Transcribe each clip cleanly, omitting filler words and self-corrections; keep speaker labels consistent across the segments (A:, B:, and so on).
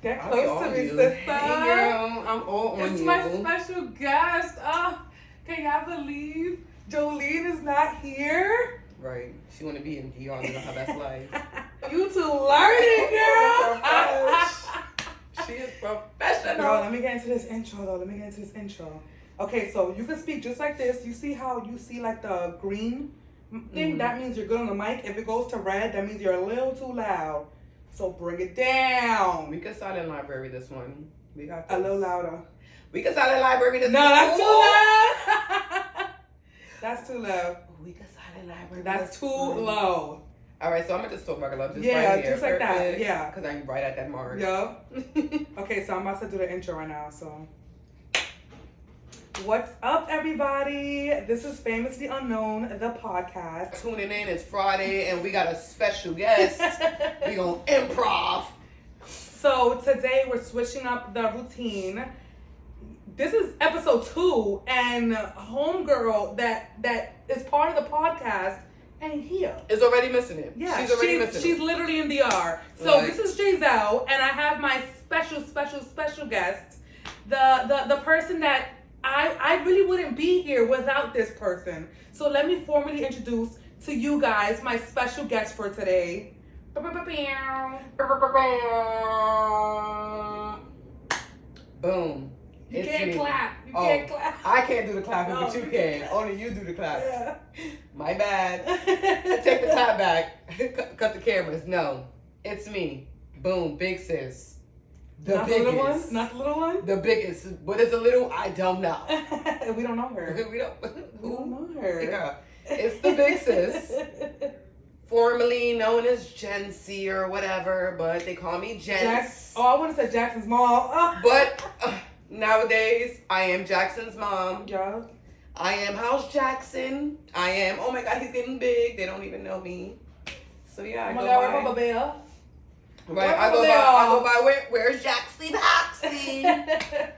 A: Get close to me, sister.
B: Hey, girl, I'm all on
A: It's
B: you.
A: my special guest. Can y'all believe Jolene is not here?
B: Right. She want to be in DR and live her best life.
A: You two learning, girl.
B: She is professional.
A: Girl, let me get into this intro, though. Okay, so you can speak just like this. You see how you see like the green thing? That means you're good on the mic. If it goes to red, that means you're a little too loud. So bring it down.
B: We could start in library this one. We got
A: A little louder.
B: We could start in library this one.
A: No, that's too loud. That's too loud.
B: We could start in library.
A: That's too low.
B: All right, so I'm gonna just talk regular, just
A: Yeah,
B: right here.
A: just like that. Yeah.
B: Because I'm right at that mark.
A: Yup. Okay, so I'm about to do the intro right now. So, what's up, everybody? This is Famously Unknown, the podcast.
B: Tuning in, it's Friday, and we got a special guest. We gonna improv.
A: So today we're switching up the routine. This is episode 2, and homegirl that is part of the podcast ain't here.
B: Is already missing it.
A: Yeah,
B: she's already missing
A: she's
B: it.
A: literally in DR. So
B: Like,
A: this is Jeizel, and I have my special guest, the person that I really wouldn't be here without this person. So let me formally introduce to you guys my special guest for today.
B: Boom.
A: You
B: It's
A: can't
B: me.
A: clap. You
B: Oh,
A: can't clap.
B: I can't do the clapping,
A: No,
B: but you
A: you
B: can.
A: can't.
B: Only you do the clap.
A: Yeah.
B: My bad. Take the clap back. Cut the cameras. No, it's me. Boom, big sis. The
A: Not
B: biggest.
A: the little one? Not the little one?
B: The biggest. What is a little? I don't know.
A: We don't know her.
B: We don't.
A: We don't know her.
B: Yeah. It's the big sis. Formerly known as Gen C or whatever, but they call me Jens.
A: I want to say Jackson's mom.
B: But nowadays, I am Jackson's mom.
A: Yeah.
B: I am House Jackson. I am, oh my God, he's getting big. They don't even know me. So yeah, I
A: Oh
B: go
A: my God,
B: by.
A: Papa Bear.
B: Right, I go by, where's Jaxie Boxy?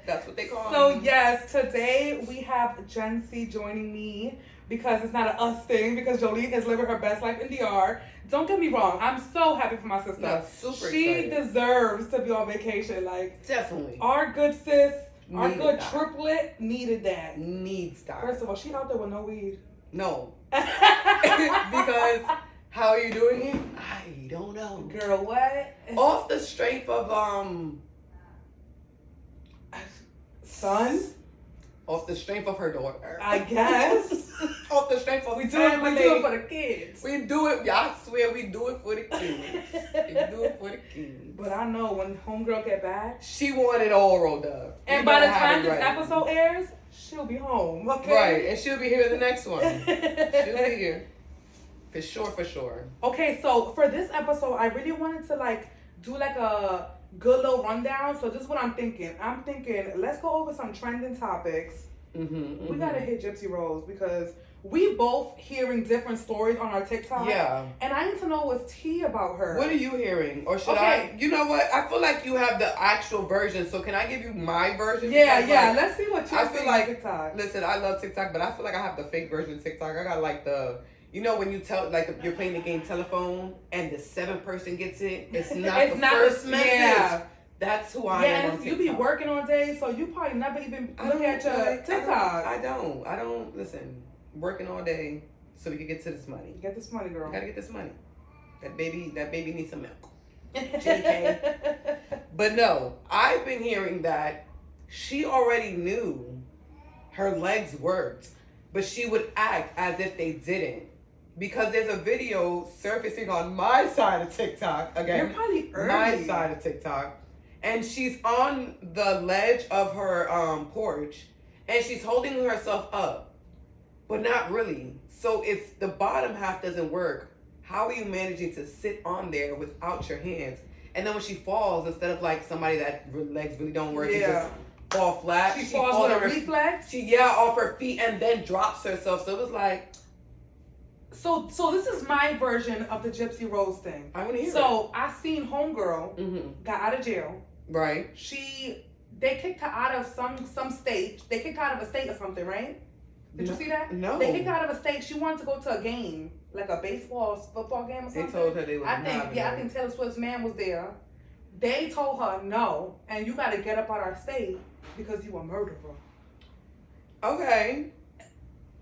B: That's what they call me.
A: So yes, today we have Gen C joining me because it's not an us thing, because Jolene is living her best life in DR. Don't get me wrong, I'm so happy for my sister.
B: No, super
A: She
B: excited.
A: deserves to be on vacation. Like,
B: Definitely.
A: our good sis, our
B: Needed
A: good
B: that.
A: triplet needed that.
B: Needs that.
A: First of all, she out there with no weed.
B: No. Because how are you doing it? I don't know.
A: Girl, what?
B: Off the strength of
A: Son?
B: off the strength of her daughter.
A: I guess.
B: Off the strength of
A: We do it for the kids.
B: We do it, I swear we do it for the kids. We do it for the kids.
A: But I know when homegirl get back,
B: She wanted all rolled up.
A: and
B: We
A: by the
B: better have
A: time
B: it
A: this
B: right.
A: episode airs, she'll be home. Okay.
B: Right, and she'll be here the next one. She'll be here. For sure.
A: Okay, so for this episode, I really wanted to do a good little rundown. So this is what I'm thinking. I'm thinking, let's go over some trending topics. We gotta hit Gypsy Rose because we both hearing different stories on our TikTok.
B: Yeah.
A: And I need to know what's tea about her.
B: What are you hearing? Or should
A: Okay.
B: I? You know what? I feel like you have the actual version. So can I give you my version?
A: Yeah,
B: Because,
A: yeah.
B: like,
A: Let's see what
B: I
A: you're
B: feel
A: seeing
B: like-
A: on TikTok.
B: Listen, I love TikTok, but I feel like I have the fake version of TikTok. I got like the, you know, when you tell, like, you're playing the game telephone and the 7th person gets it, it's not
A: It's
B: the
A: not
B: first
A: the-
B: message.
A: yeah.
B: That's who I
A: Yeah,
B: am on
A: and
B: TikTok.
A: you be working all day, so you probably never even look at your TikTok.
B: I don't. Listen, working all day so we can get to this money.
A: Get this money, girl.
B: We gotta get this money. That baby needs some milk. JK. But no, I've been hearing that she already knew her legs worked, but she would act as if they didn't. Because there's a video surfacing on my side of TikTok, again,
A: You're probably early.
B: my side of TikTok, and she's on the ledge of her porch, and she's holding herself up, but not really. So if the bottom half doesn't work, how are you managing to sit on there without your hands? And then when she falls, instead of like somebody that legs really don't work, and
A: Yeah.
B: just fall flat,
A: She falls with a reflex.
B: off her feet and then drops herself. So it was like,
A: So this is my version of the Gypsy Rose thing.
B: I want to hear
A: So I seen homegirl
B: it.
A: got out of jail.
B: Right.
A: They kicked her out of some state. They kicked her out of a state or something, right? Did you see that?
B: No.
A: They kicked her out of a state. She wanted to go to a game, like a baseball, football game or
B: They
A: something.
B: told her they would
A: I think Taylor Swift's man was there. they told her no, and you got to get up out our state because you a murderer.
B: Okay.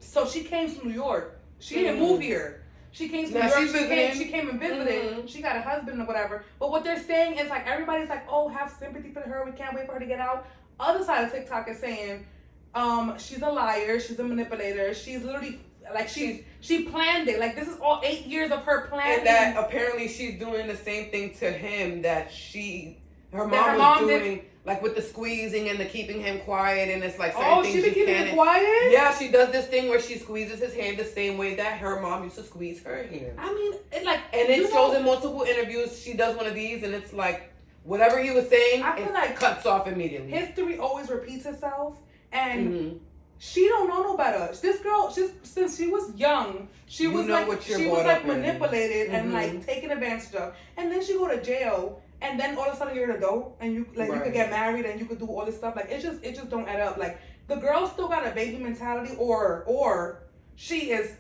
A: So she came to New York. She didn't move here. She came to New York. She came and visited. She got a husband or whatever. But what they're saying is like everybody's like, oh, have sympathy for her. We can't wait for her to get out. Other side of TikTok is saying, she's a liar. She's a manipulator. She's literally like she planned it. Like this is all 8 years of her planning.
B: And that apparently she's doing the same thing to him that her mom was doing. Like with the squeezing and the keeping him quiet, and it's like certain things
A: she be keeping him quiet?
B: Yeah, she does this thing where she squeezes his hand the same way that her mom used to squeeze her hand.
A: I mean,
B: it shows in multiple interviews. She does one of these, and it's like whatever he was saying,
A: I feel like
B: cuts off immediately.
A: History always repeats itself, and she don't know no better. This girl, since she was young, she was manipulated and like taken advantage of, and then she go to jail. And then all of a sudden you're an adult and you could get married and you could do all this stuff. Like it just don't add up. Like the girl still got a baby mentality, or she is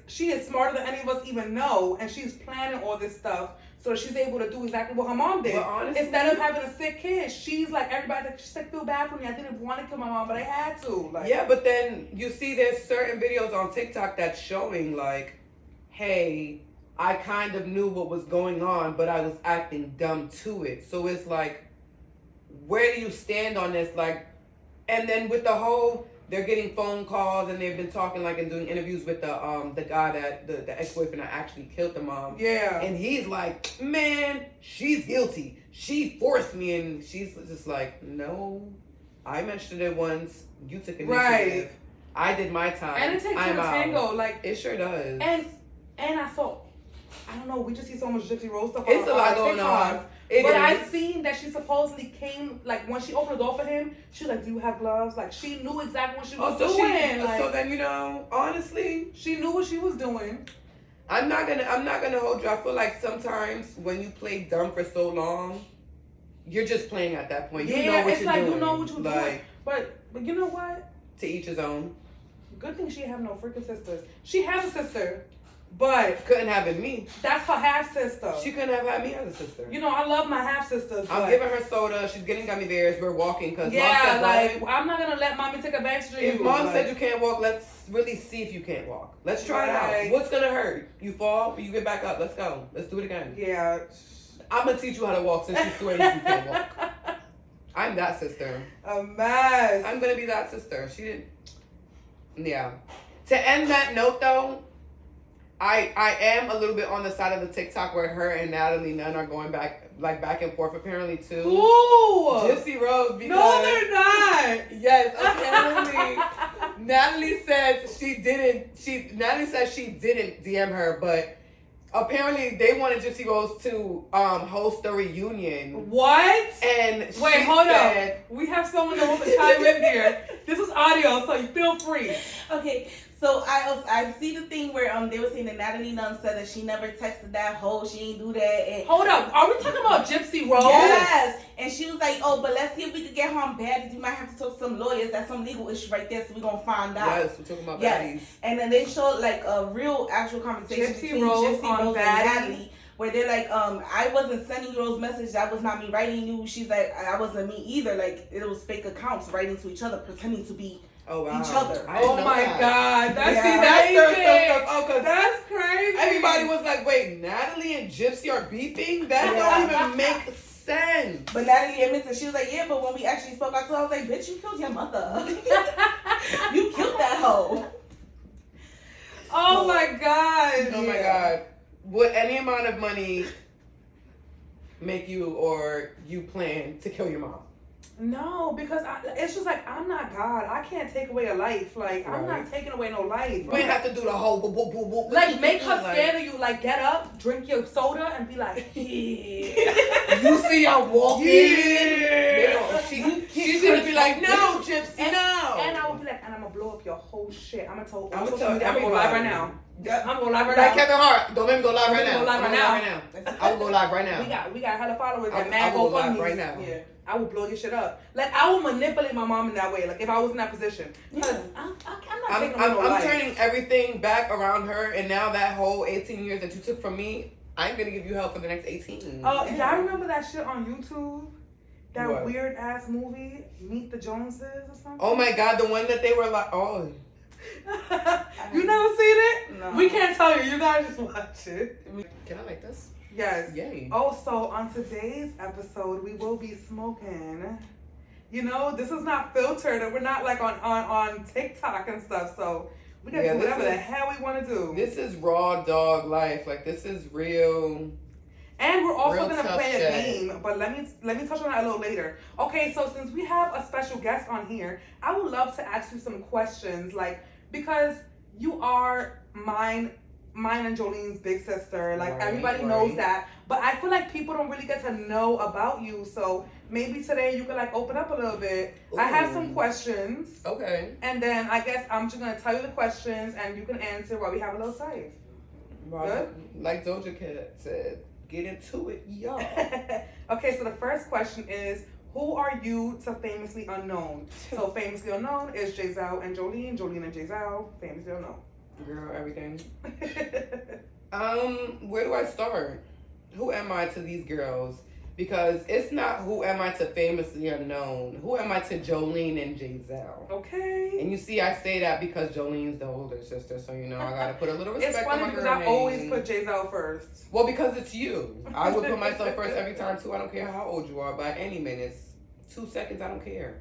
A: smarter than any of us even know, and she's planning all this stuff so she's able to do exactly what her mom did.
B: Honestly,
A: instead of having a sick kid, she's like everybody's like, she's like, feel bad for me. I didn't want to kill my mom, but I had to. Like,
B: yeah, but then you see there's certain videos on TikTok that's showing like, hey, I kind of knew what was going on, but I was acting dumb to it. So it's like, where do you stand on this? Like, and then with the whole, they're getting phone calls and they've been talking like and doing interviews with the guy that the ex-boyfriend that actually killed the mom.
A: Yeah.
B: And he's like, man, she's guilty. She forced me, and she's just like, no, I mentioned it once. You took initiative.
A: Right.
B: I did my time.
A: And it takes two to tango. Like
B: it sure does.
A: And I saw. I don't know. We just see so much Gypsy Rose stuff.
B: It's a lot going on.
A: But I've seen that she supposedly came, like, when she opened the door for him, she was like, do you have gloves? Like, she knew exactly what she was doing.
B: So then, honestly,
A: she knew what she was doing.
B: I'm not gonna hold you. I feel like sometimes when you play dumb for so long, you're just playing at that point. You know what you're doing.
A: You know what you're doing. But you know what?
B: To each his own.
A: Good thing she have no freaking sisters. She has a sister. But
B: couldn't have been me.
A: That's her half sister.
B: She couldn't have had me as a sister.
A: You know, I love my half sisters.
B: I'm giving her soda. She's getting gummy bears. We're walking because
A: mom said, I'm not gonna let mommy take advantage of you.
B: If mom said you can't walk, let's really see if you can't walk. Let's try it out. What's gonna hurt? You fall, you get back up. Let's go. Let's do it again.
A: Yeah.
B: I'm gonna teach you how to walk since you swear you can't walk. I'm that sister.
A: A mess.
B: I'm gonna be that sister. She didn't. Yeah. To end that note, though. I am a little bit on the side of the TikTok where her and Natalie Nunn are going back and forth apparently too.
A: Ooh!
B: Gypsy Rose because
A: no, they're not.
B: Yes, apparently Natalie says she didn't DM her, but apparently they wanted Gypsy Rose to host a reunion.
A: What?
B: And
A: wait, hold up. We have someone that wants to chime in here. This is audio, so you feel free.
C: Okay. So I see the thing where they were saying that Natalie Nunn said that she never texted that hoe, she ain't do that. And
A: hold up, are we talking about Gypsy Rose?
C: Yes. And she was like, oh, but let's see if we could get her on baddies. We might have to talk to some lawyers. That's some legal issue right there, so we're gonna find out.
B: Yes, we're talking about baddies.
C: And then they showed like a real actual conversation between
A: Rose
C: Gypsy Rose and Natalie. Where they're like, I wasn't sending you those messages. That was not me writing you. She's like, I wasn't me either. Like, it was fake accounts writing to each other, pretending to be each other.
A: Oh my God. That's
B: crazy.
A: That's crazy.
B: Everybody was like, wait, Natalie and Gypsy are beefing? That don't even make sense.
C: But Natalie admits that she was like, yeah, but when we actually spoke out to her, I was like, bitch, you killed your mother. You killed that hoe.
A: Oh my God.
B: Oh my God. Would any amount of money make you or you plan to kill your mom?
A: No, because it's just like, I'm not God. I can't take away a life. Like, I'm not taking away no life.
B: We have to do the whole whoop.
A: Like, make her scared of you. Like, get up, drink your soda, and be like, yeah.
B: You see her walking.
A: Yeah.
B: She's going to be like, no, Gypsy, no.
A: And I would be like, and I'm going to blow up your whole shit. I'm going to tell
B: I'm
A: going to go live right now.
B: Yep.
A: I'm going to go live right
B: like
A: now.
B: Kevin Hart. Don't make me go live right now. I will go live right now.
A: We got hella followers and
B: I
A: mad
B: will go live
A: GoFundMes.
B: right now.
A: Yeah. I will blow your shit up. Like, I will manipulate my mom in that way. Like, if I was in that position. Because I'm not taking no life.
B: I'm turning everything back around her, and now that whole 18 years that you took from me, I'm going to give you hell for the next 18.
A: Oh, y'all remember that shit on YouTube? That weird ass movie, Meet the Joneses or something.
B: Oh my God, the one that they were like, oh.
A: You never seen it?
C: No.
A: We can't tell you. You guys just watch it.
B: Can I like this?
A: Yes.
B: Yay.
A: Oh, so on today's episode, we will be smoking. You know, this is not filtered, and we're not like on TikTok and stuff. So we can do whatever the hell we want to do.
B: This is raw dog life. Like, this is real.
A: And we're also gonna play
B: shit.
A: a game, but let me touch on that a little later. Okay, so since we have a special guest on here, I would love to ask you some questions, like, because you are mine and Jolene's big sister. Like, everybody knows that, but I feel like people don't really get to know about you. So maybe today you could like open up a little bit. Ooh. I have some questions.
B: Okay.
A: And then I guess I'm just gonna tell you the questions, and you can answer while we have a little safe. Good.
B: Like Doja Cat said. Get into it, y'all.
A: Okay, so the first question is, who are you to famously unknown? So famously unknown is Jeizel and Jolene. Jolene and Jeizel, famously unknown.
B: Girl, everything. Where do I start? Who am I to these girls? Because it's not who am I to famously unknown. Who am I to Jolene and Jeizel?
A: Okay.
B: And you see, I say that because Jolene's the older sister, so you know I gotta put a little respect on my girl name.
A: It's funny because I always put Jeizel first.
B: Well, because it's you. I would put myself first every time too. I don't care how old you are. By any minutes, 2 seconds, I don't care.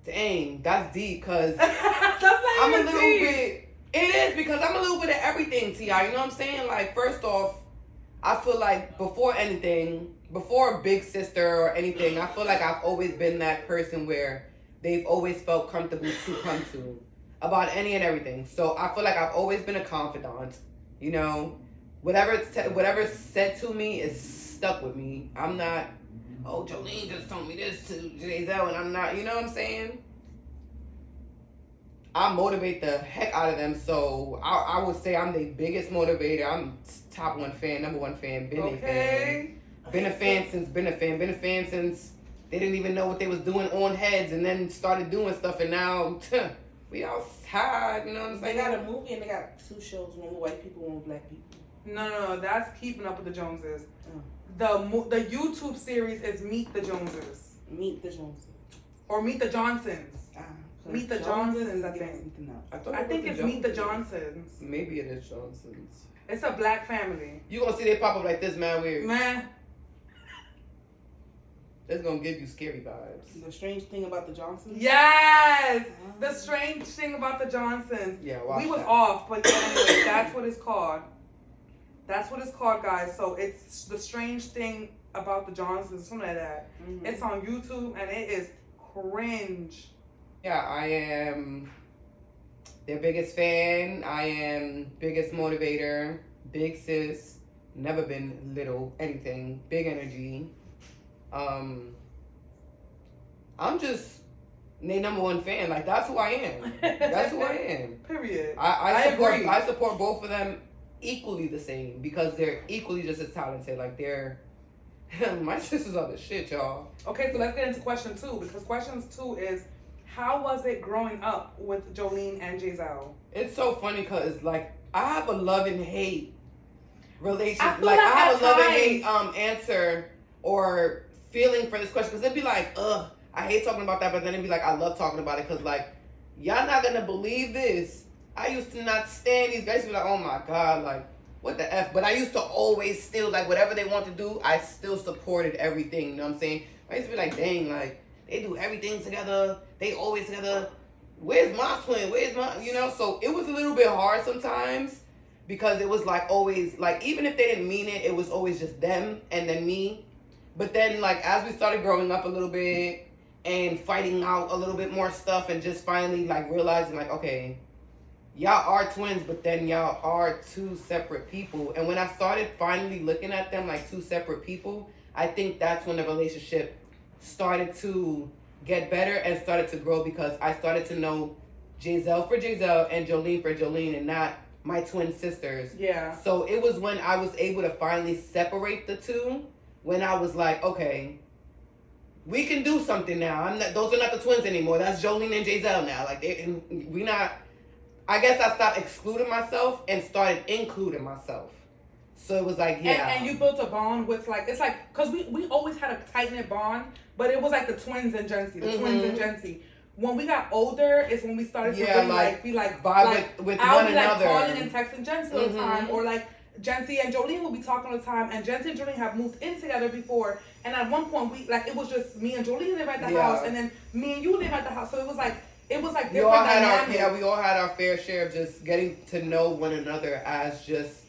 B: Dang, that's deep. Cause I'm a little bit. It is because I'm a little bit of everything, T.I. You know what I'm saying? Like, first off, I feel like before anything, before a big sister or anything, I feel like I've always been that person where they've always felt comfortable to come to about any and everything. So I feel like I've always been a confidant. You know, whatever's said to me is stuck with me. I'm not, oh, Jolene just told me this to Jeizel, and I'm not, you know what I'm saying? I motivate the heck out of them, so I would say I'm the biggest motivator. I'm top one fan, number one fan, been a fan. Been a fan since they didn't even know what they was doing on heads, and then started doing stuff, and now we outside, you know what I'm saying?
C: They got a movie and they got 2 shows, one with white people, one with black people.
A: No, that's Keeping Up with the Joneses. Oh. The YouTube series is Meet the Joneses.
C: Meet the Joneses.
A: Or Meet the Johnsons. Meet the Johnsons, I think. I think it's Meet the Johnsons.
B: Maybe it is Johnsons.
A: It's a black family.
B: You gonna see they pop up like this, man, weird.
A: Man.
B: It's gonna give you scary vibes.
C: The Strange Thing About the Johnsons?
A: Yes! The Strange Thing About the Johnsons.
B: Yeah,
A: we was off, but yeah, anyway, that's what it's called. That's what it's called, guys. So it's The Strange Thing About the Johnsons, something like that. Mm-hmm. It's on YouTube, and it is cringe.
B: Yeah, I am their biggest fan. I am biggest motivator. Big sis. Never been little anything. Big energy. I'm just their number one fan. Like, that's who I am. That's who I am.
A: Period.
B: I
A: agree.
B: I support both of them equally the same because they're equally just as talented. Like, they're my sisters are the shit, y'all.
A: Okay, so let's get into question 2, because question 2 is, how was it growing up with Jolene and Jeizel?
B: It's so funny because, like, I have a love and hate relationship.
A: I
B: have a love and hate answer or feeling for this question, because it'd be like, I hate talking about that, but then it'd be like, I love talking about it, because, like, y'all not gonna believe this. I used to not stand these guys. Be like, oh my God, like, what the F? But I used to always still, like, whatever they want to do, I still supported everything. You know what I'm saying? I used to be like, dang, like, they do everything together. They always together. Where's my twin? Where's my, you know? So it was a little bit hard sometimes because it was like always, like, even if they didn't mean it, it was always just them and then me. But then, like, as we started growing up a little bit and fighting out a little bit more stuff and just finally, like, realizing, like, okay, y'all are twins, but then y'all are 2 separate people. And when I started finally looking at them like 2 separate people, I think that's when the relationship started to get better and started to grow, because I started to know Jeizel for Jeizel and Jolene for Jolene and not my twin sisters.
A: Yeah.
B: So it was when I was able to finally separate the 2, when I was like, okay, we can do something now. Those are not the twins anymore. That's Jolene and Jeizel now. Like, I guess I stopped excluding myself and started including myself. So it was like, yeah.
A: And you built a bond with, like, it's like, because we always had a tight-knit bond, but it was like the twins and Jency, twins and Jency. When we got older is when we started to really, be like,
B: vibe with
A: I'll
B: one
A: be
B: another.
A: Like calling and texting Jency all the time, or like Jency and Jolene will be talking all the time, and Jency and Jolene have moved in together before, and at one point it was just me and Jolene live at the house, and then me and you live at the house, so it was like different dynamics.
B: We all had our fair share of just getting to know one another as just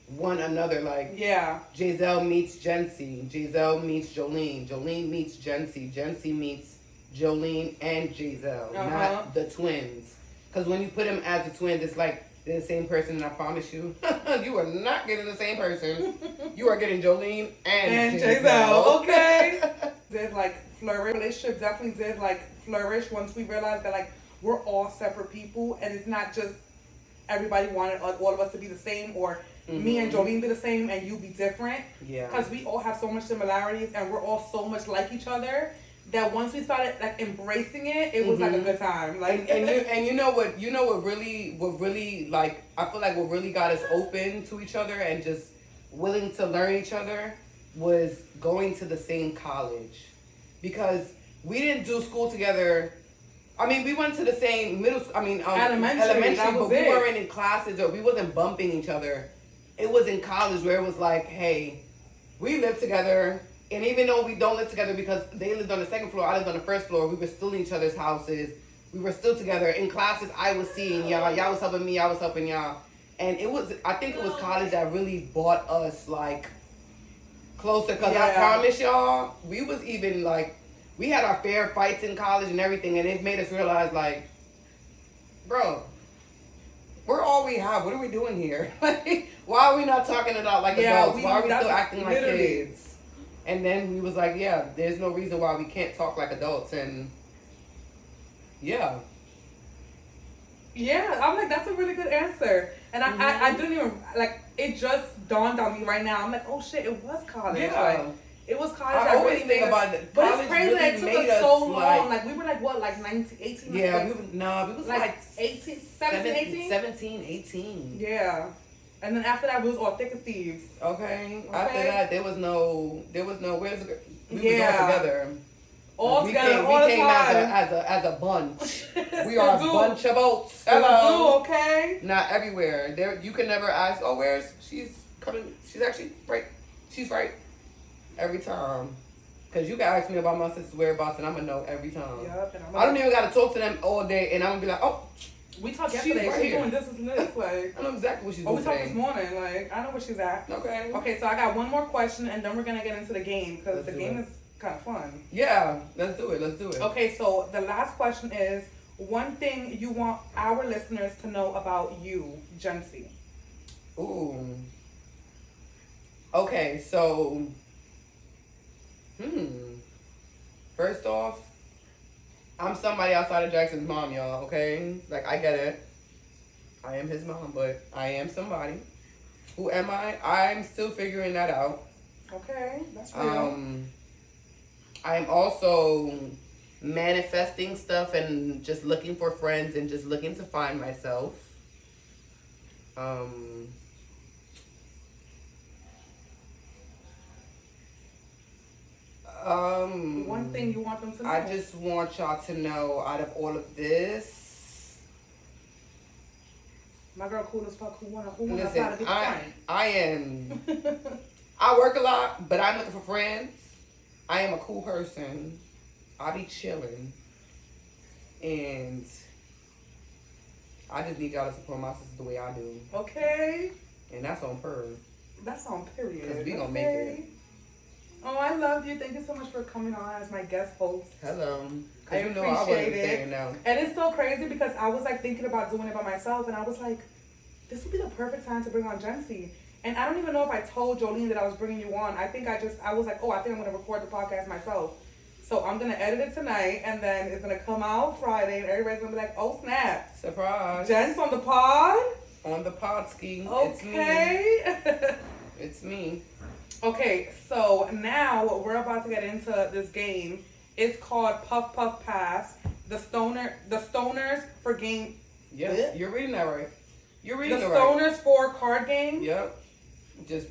B: one another, like Jeizel meets Jency, Jeizel meets Jolene, Jolene meets Jency, Jency meets Jolene and Jeizel, not the twins. Because when you put them as the twins, it's like they're the same person, and I promise you, you are not getting the same person. You are getting Jolene and Jeizel.
A: Okay. Did like flourish. Relationship definitely did like flourish once we realized that like we're all separate people, and it's not just everybody wanted all of us to be the same, or me and Jolene be the same and you be different. Yeah. Because we all have so much similarities, and we're all so much like each other, that once we started like embracing it, it was like a good time. Like,
B: and you know what really like, I feel like what really got us open to each other and just willing to learn each other was going to the same college, because we didn't do school together. I mean, we went to the same elementary, but we weren't in classes, or we wasn't bumping each other. It was in college where it was like, hey, we live together. And even though we don't live together because they lived on the second floor, I lived on the first floor, we were still in each other's houses. We were still together. In classes, I was seeing y'all. Y'all was helping me. I was helping y'all. And I think it was college that really brought us, like, closer. Because I promise y'all, we was even, like, we had our fair fights in college and everything. And it made us realize, like, bro, we're all we have. What are we doing here? Why are we not talking about like adults? Why are we still acting like kids? And then we was like, there's no reason why we can't talk like adults. And I'm like, that's a really good answer. And I didn't even, like, it just dawned on me right now. I'm like, oh shit, it was college. Like, it was college. I always think about it.
A: But it's crazy that it took us so long. Like, we were like, what, like 19, 18?
B: Yeah, we was like
A: 18, 17, 18?
B: 17, 18.
A: Yeah. And then after that, we was all thick as thieves.
B: Okay. After that, there was no, we was all together.
A: All together, all the time.
B: We came as a bunch. We are a bunch of oats.
A: Hello. Okay.
B: Not everywhere. There, you can never ask, oh, she's coming. She's actually right. She's right. Every time. Because you can ask me about my sister's whereabouts, and I'm going to know every time. Yep, I don't even got to talk to them all day, and I'm going to be like, oh,
A: we talked yesterday. She's doing this and this. Like,
B: I know exactly what she's doing.
A: We talked this morning. Like, I know where she's at.
B: Okay.
A: Okay, so I got one more question, and then we're going to get into the game, because the game is kind of fun.
B: Yeah, let's do it.
A: Okay, so the last question is, one thing you want our listeners to know about you, Jency.
B: Ooh. Okay, so... First off, I'm somebody outside of Jackson's mom, y'all, okay? Like, I get it. I am his mom, but I am somebody. Who am I? I'm still figuring that out.
A: Okay, that's real.
B: I am also manifesting stuff and just looking for friends and just looking to find myself.
A: One thing you want them to know.
B: I just want y'all to know, out of all of this,
A: my girl cool as fuck. Who wanna
B: listen, I am. I work a lot, but I'm looking for friends. I am a cool person. I be chilling, and I just need y'all to support my sister the way I do.
A: Okay.
B: And that's on her.
A: That's on period.
B: Because we gonna make it.
A: Oh, I love you. Thank you so much for coming on as my guest host.
B: Hello.
A: I appreciate it. No. And it's so crazy because I was like thinking about doing it by myself, and I was like, this would be the perfect time to bring on Jency. And I don't even know if I told Jolene that I was bringing you on. I think I was like, I think I'm going to record the podcast myself. So I'm going to edit it tonight, and then it's going to come out Friday, and everybody's going to be like, oh, snap.
B: Surprise.
A: Jen's on the pod?
B: On the pod ski.
A: Okay.
B: It's me.
A: Okay, so now we're about to get into this game. It's called Puff Puff Pass. The Stoners for game.
B: Yes, you're reading that right. You're reading
A: the
B: right.
A: Stoners for card game.
B: Yep. just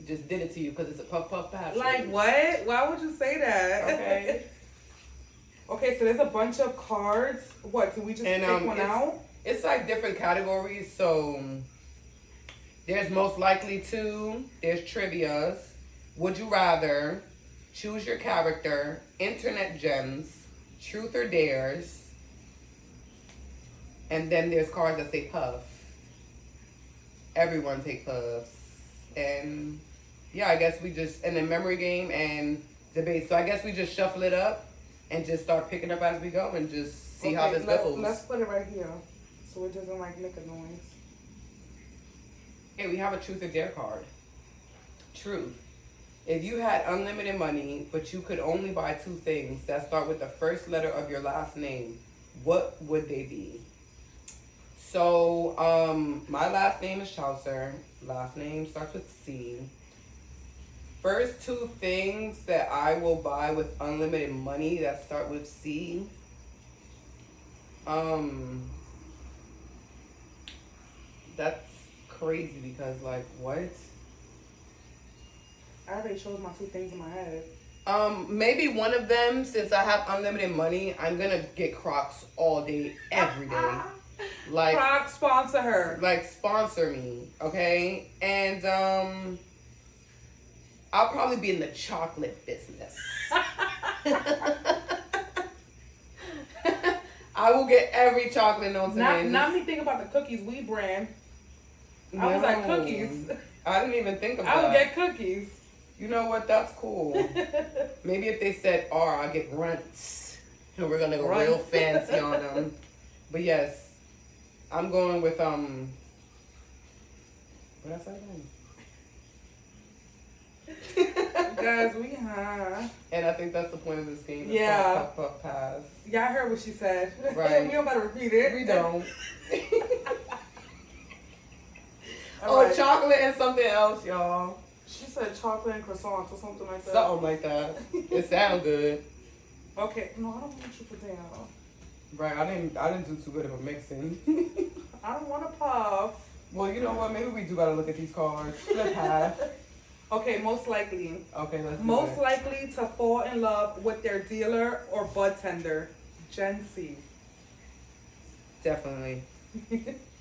B: did it to you because it's a puff puff pass.
A: Like what? Why would you say that?
B: Okay.
A: Okay, so there's a bunch of cards. What, do we just pick one out?
B: It's like different categories. So there's most likely to, there's trivias, would you rather, choose your character, internet gems, truth or dares, and then there's cards that say puff. Everyone take puffs. And yeah, I guess we just, and then memory game and debate. So I guess we just shuffle it up and just start picking up as we go and just see how this goes.
A: Let's put it right here so it doesn't like make a noise.
B: Okay, we have a truth or dare card. Truth. If you had unlimited money, but you could only buy 2 things that start with the first letter of your last name, what would they be? So, my last name is Chaucer. Last name starts with C. First 2 things that I will buy with unlimited money that start with C. That's crazy because, like, what?
A: I already chose my 2 things in my head.
B: Maybe one of them, since I have unlimited money, I'm gonna get Crocs all day, every day. Like
A: Crocs, sponsor her.
B: Like, sponsor me, okay? And I'll probably be in the chocolate business. I will get every chocolate known to man.
A: Not me think about the cookies we brand. I was like, cookies.
B: I didn't even think of
A: I
B: that.
A: would get cookies.
B: You know what? That's cool. Maybe if they said R, I'll get runts. And we're gonna go real fancy on them. But yes, I'm going with what did I say again?
A: Guys, we high.
B: And I think that's the point of this game.
A: Yeah.
B: Puff puff pass.
A: Yeah, I heard what she said.
B: Right.
A: We don't gotta repeat it.
B: We don't.
A: Oh, right.
B: Chocolate and something else, y'all.
A: She said chocolate and croissants or something like that.
B: Something like that. It sounds good.
A: Okay, no, I don't want you to down.
B: Right, I didn't do too good of a mixing.
A: I don't want to puff.
B: Well, you know what? Maybe we do gotta look at these cards. Flip half.
A: Okay, most likely.
B: Okay, let's do
A: Most
B: that.
A: likely to fall in love with their dealer or bud tender. Gen C.
B: Definitely.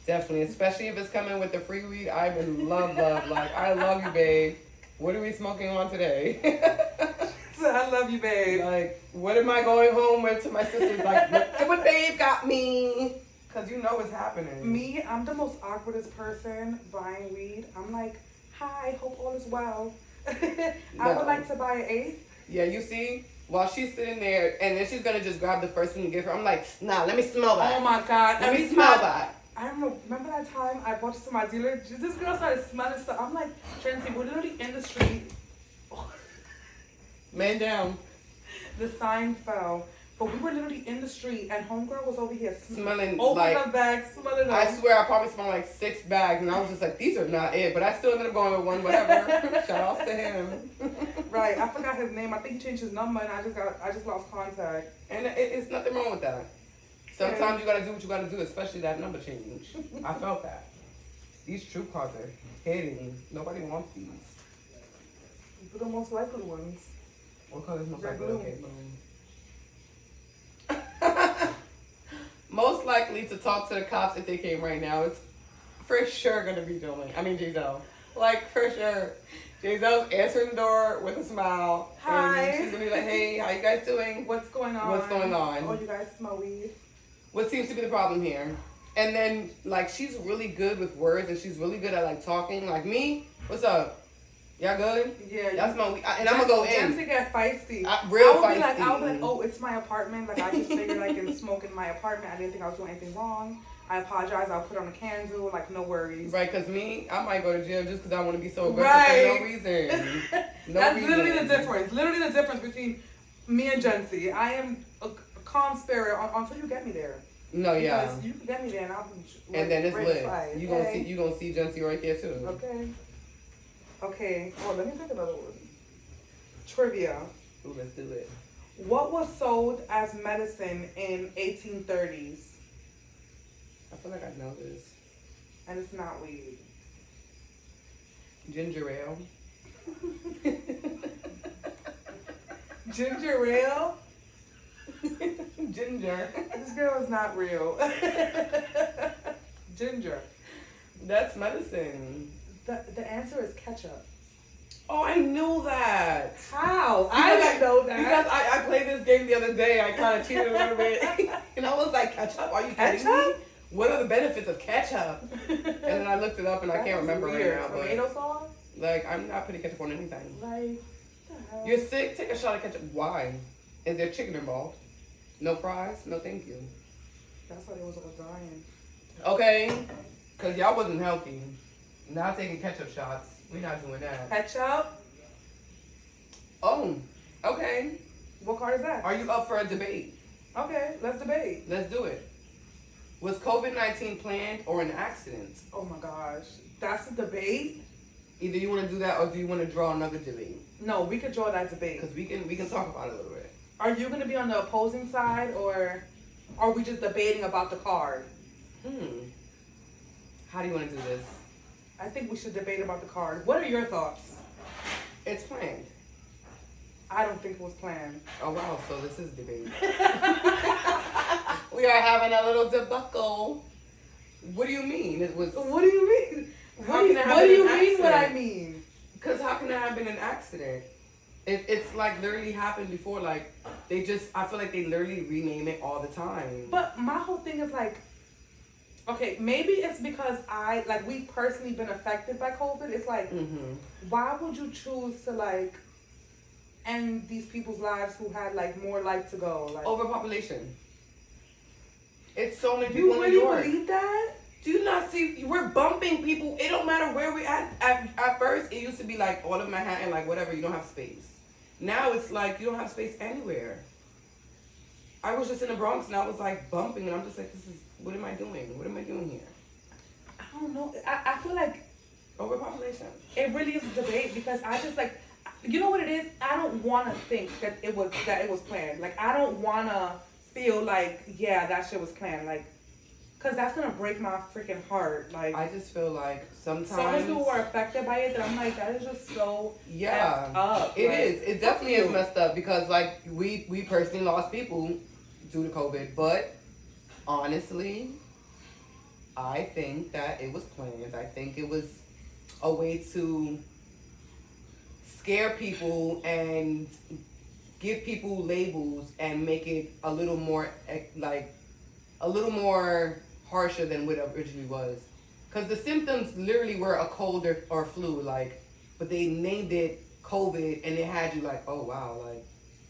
B: Definitely, especially if it's coming with the free weed. I'm in love. Like, I love you, babe. What are we smoking on today?
A: I love you, babe.
B: Like, what am I going home with to my sisters? Like, look at what babe got me. Because you know what's happening.
A: Me, I'm the most awkwardest person buying weed. I'm like, hi, hope all is well. I would like to buy an 8th.
B: Yeah, you see? While she's sitting there, and then she's going to just grab the first one you give her. I'm like, nah, let me smell that.
A: Oh, my God.
B: Let me smell that.
A: I remember that time I bought this to my dealer. This girl started smelling stuff. I'm like, Tracy, we're literally in the street.
B: Man down.
A: The sign fell. But we were literally in the street and homegirl was over here
B: smelling
A: open
B: like
A: her bag, smelling them.
B: I swear I probably smelled like 6 bags and I was just like, these are not it. But I still ended up going with one, whatever. Shout out to him.
A: Right. I forgot his name. I think he changed his number and I just lost contact.
B: And it's nothing wrong with that. Sometimes you gotta do what you gotta do, especially that number change. I felt that. These true cards are hitting. Nobody wants these.
A: But the most likely ones.
B: What color is most likely?
A: Blue.
B: Okay, boom. Most likely to talk to the cops if they came right now. It's for sure gonna be Jeizel. Like, for sure. Jeizel's answering the door with a smile.
A: Hi.
B: And she's gonna be like, hey, how you guys doing?
A: What's going on?
B: What's going on?
A: Oh, you guys smell weed?
B: What seems to be the problem here? And then, like, she's really good with words and she's really good at, like, talking. Like, me? What's up? Y'all good?
A: Yeah.
B: That's my, and I'm gonna go in.
A: Jency get feisty.
B: Real
A: I
B: feisty.
A: would be like, oh, it's my apartment. Like, I just figured I can smoke in my apartment. I didn't think I was doing anything wrong. I apologize. I'll put on a candle. Like, no worries.
B: Right, because me, I might go to jail just because I want to be so aggressive for no reason.
A: That's literally the difference. Literally the difference between me and Jency. I am a calm spirit until you get me there.
B: No, yeah.
A: Because you can get me there and I'll be
B: and then it's lit.
A: Fight.
B: You gonna see Jency right there too.
A: Okay. Okay. Well, let me pick another one. Trivia.
B: Ooh, let's do it.
A: What was sold as medicine in 1830s?
B: I feel like I know this.
A: And it's not weed.
B: Ginger ale.
A: Ginger ale?
B: Ginger.
A: This girl is not real. Ginger.
B: That's medicine.
A: The answer is ketchup.
B: Oh, I knew that.
A: How? I didn't know that.
B: Because I played this game the other day. I kind of cheated a little bit. And I was like, ketchup? Are you kidding me? What are the benefits of ketchup? And then I looked it up and I can't remember right now.
A: Tomato sauce?
B: Like, I'm not putting ketchup on anything.
A: Like, what the hell?
B: You're sick? Take a shot of ketchup. Why? Is there chicken involved? No fries? No thank you.
A: That's why they was all dying.
B: Okay. Because y'all wasn't healthy. Now taking ketchup shots. We're not doing that.
A: Ketchup?
B: Oh, okay.
A: What card is that?
B: Are you up for a debate?
A: Okay, let's debate.
B: Let's do it. Was COVID-19 planned or an accident?
A: Oh my gosh. That's a debate?
B: Either you want to do that or do you want to draw another debate?
A: No, we could draw that debate.
B: Because we can talk about it a little bit.
A: Are you going to be on the opposing side or are we just debating about the card?
B: How do you want to do this?
A: I think we should debate about the card. What are your thoughts?
B: It's planned.
A: I don't think it was planned.
B: Oh, wow. So this is debate. We are having a little debacle. What do you mean? It was.
A: What do you mean?
B: What do you mean
A: what I mean?
B: Because how can there have been an accident? It's like literally happened before. Like, I feel like they literally rename it all the time.
A: But my whole thing is like, okay, maybe it's because we've personally been affected by COVID. It's like, why would you choose to like end these people's lives who had like more life to go? Like
B: overpopulation. It's so many people
A: in New York. You really believe that?
B: Do you not see? We're bumping people. It don't matter where we're at. At first, it used to be like all of Manhattan, like whatever, you don't have space. Now it's like you don't have space anywhere. I was just in the Bronx and I was like bumping and I'm just like, what am I doing? What am I doing here?
A: I don't know. I feel like
B: overpopulation.
A: It really is a debate because I just like, you know what it is? I don't want to think that it was planned. Like I don't want to feel like, yeah, that shit was planned. Like, cause that's gonna break my freaking heart. Like
B: I just feel like sometimes
A: so many people were affected by it that I'm like, that is just so messed up.
B: It is. It definitely is messed up because like we personally lost people due to COVID, but honestly, I think that it was planned. I think it was a way to scare people and give people labels and make it a little more harsher than what it originally was. Because the symptoms literally were a cold or flu, like, but they named it COVID and it had you like, oh wow, like,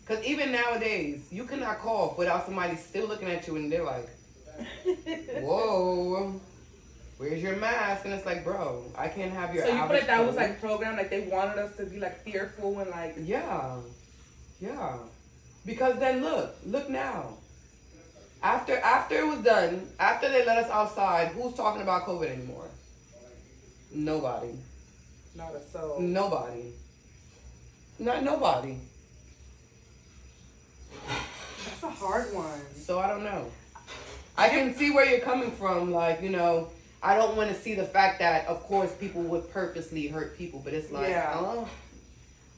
B: because even nowadays, you cannot cough without somebody still looking at you and they're like, whoa, where's your mask? And it's like, bro, I can't have your.
A: So you feel like that was like programmed, like they wanted us to be like fearful and like.
B: Yeah. Because then look now. After it was done, after they let us outside, who's talking about COVID anymore? Nobody.
A: Not a soul.
B: Nobody. Not nobody.
A: That's a hard one.
B: So I don't know. I can see where you're coming from. Like, you know, I don't want to see the fact that, of course, people would purposely hurt people, but it's like,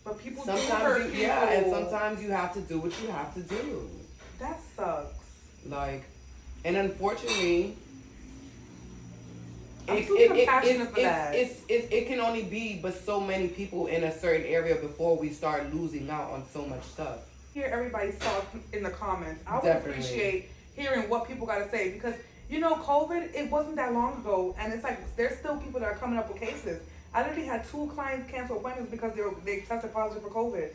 A: but people
B: sometimes
A: do hurt people.
B: Yeah, and sometimes you have to do what you have to do.
A: That sucks.
B: Like, and unfortunately, it can only be but so many people in a certain area before we start losing out on so much stuff.
A: Hear everybody's thoughts in the comments. I would appreciate hearing what people got to say because, you know, COVID, it wasn't that long ago, and it's like there's still people that are coming up with cases. I literally had 2 clients cancel appointments because they tested positive for COVID.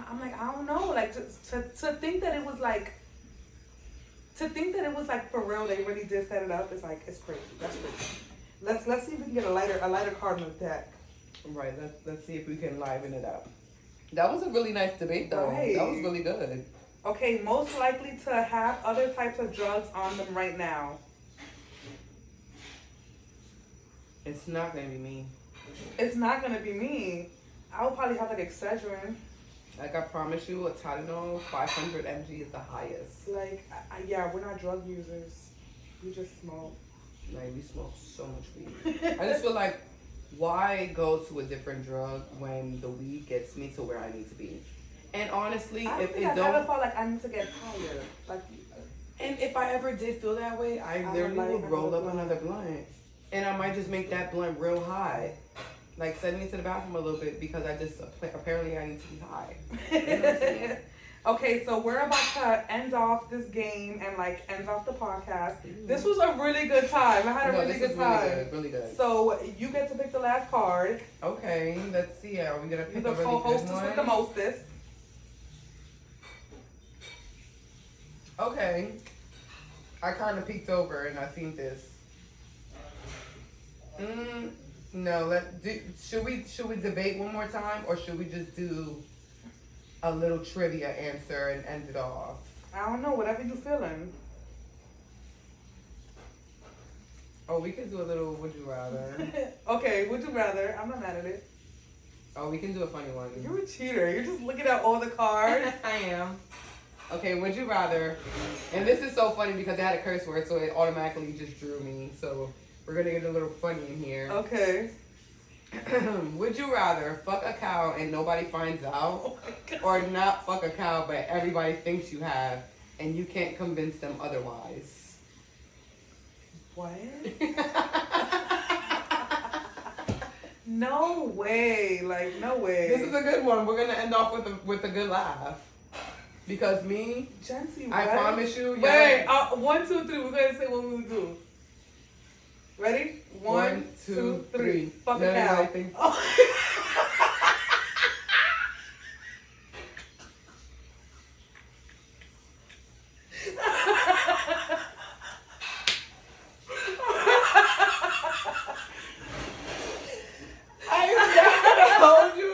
A: I'm like, I don't know, like to think that it was like. To think that it was like for real, they really did set it up. It's like it's crazy. That's crazy. Let's see if we can get a lighter card in the deck.
B: Right. Let's see if we can liven it up. That was a really nice debate, though. Right. That was really good.
A: Okay, most likely to have other types of drugs on them right now.
B: It's not gonna be me.
A: It's not gonna be me. I would probably have like Excedrin.
B: Like I promise you, a Tylenol 500 mg is the highest.
A: Like, yeah, we're not drug users. We just smoke.
B: Like we smoke so much weed. I just feel like why go to a different drug when the weed gets me to where I need to be? And honestly,
A: I never felt like I need to get higher. Like,
B: and if I ever did feel that way, I literally would roll up another blunt, and I might just make that blunt real high, like send me to the bathroom a little bit because I just apparently I need to be high. You know what I'm saying?
A: Okay, so we're about to end off this game and like end off the podcast. This was a really good time. I had a really good time.
B: Really good.
A: So you get to pick the last card.
B: Okay, let's see. Are we gonna pick
A: the
B: a really
A: co-hostess
B: good one?
A: with the mostest.
B: Okay. I kind of peeked over and I seen this. No. Should we debate one more time, or should we just do a little trivia answer and end it off?
A: I don't know. Whatever you feeling.
B: Oh, we can do a little would you rather.
A: Okay, would you rather? I'm not mad at it.
B: Oh, we can do a funny one.
A: You're a cheater. You're just looking at all the cards.
B: I am. Okay, would you rather? And this is so funny because they had a curse word, so it automatically just drew me. So we're gonna get a little funny in here.
A: Okay.
B: Would you rather fuck a cow and nobody finds out, or not fuck a cow but everybody thinks you have and you can't convince them otherwise?
A: What? No way. Like, no way.
B: This is a good one. We're gonna end off with a good laugh. Because me,
A: Jancy,
B: I promise you.
A: Wait, 1, 2, 3. We're gonna say what we would do. Ready? 1, 2, 3. Fuck a cow.
B: I told you.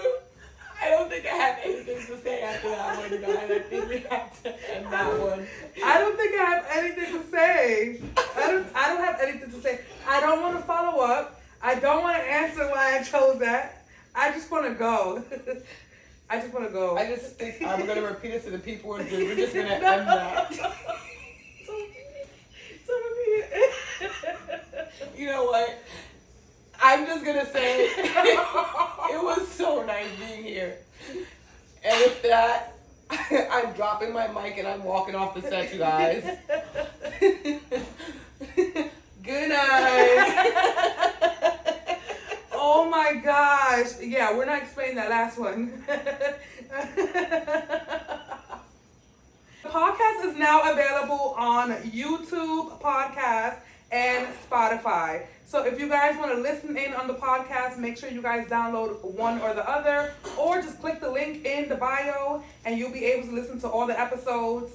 B: I don't think I have anything to say after that one, guys. I think we have to end that one.
A: I don't think I have anything to say. I don't have anything to say. I don't want to follow up. I don't want to answer why I chose that. I just want to go. I just want to go.
B: I just think I'm going to repeat it to the people and we're just going to end that.
A: Don't repeat it.
B: You know what? I'm just going to say it was so nice being here. And with that, I'm dropping my mic and I'm walking off the set, you guys. Good night.
A: Oh my gosh. Yeah, we're not explaining that last one. The podcast is now available on YouTube Podcast and Spotify. So if you guys want to listen in on the podcast, make sure you guys download one or the other, or just click the link in the bio and you'll be able to listen to all the episodes.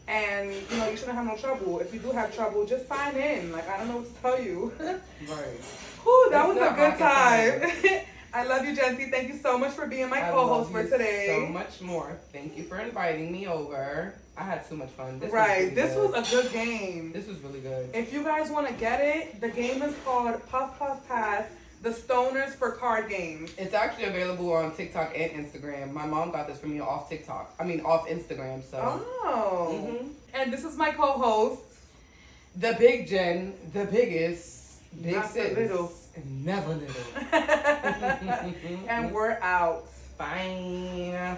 A: And you know, you shouldn't have no trouble. If you do have trouble, just sign in. Like, I don't know what to tell you.
B: Right.
A: Whew, that was a good time. I love you, Jancy. Thank you so much for being my co-host for today.
B: So much more. Thank you for inviting me over. I had so much fun.
A: This was a good game.
B: This was really good.
A: If you guys want to get it, the game is called Puff Puff Pass, the Stoners for Card Games.
B: It's actually available on TikTok and Instagram. My mom got this for me off Instagram. So.
A: Oh. Mm-hmm. And this is my co-host,
B: the Big Jen, the biggest, big
A: not
B: sis,
A: the little,
B: never little.
A: And we're out.
B: Bye.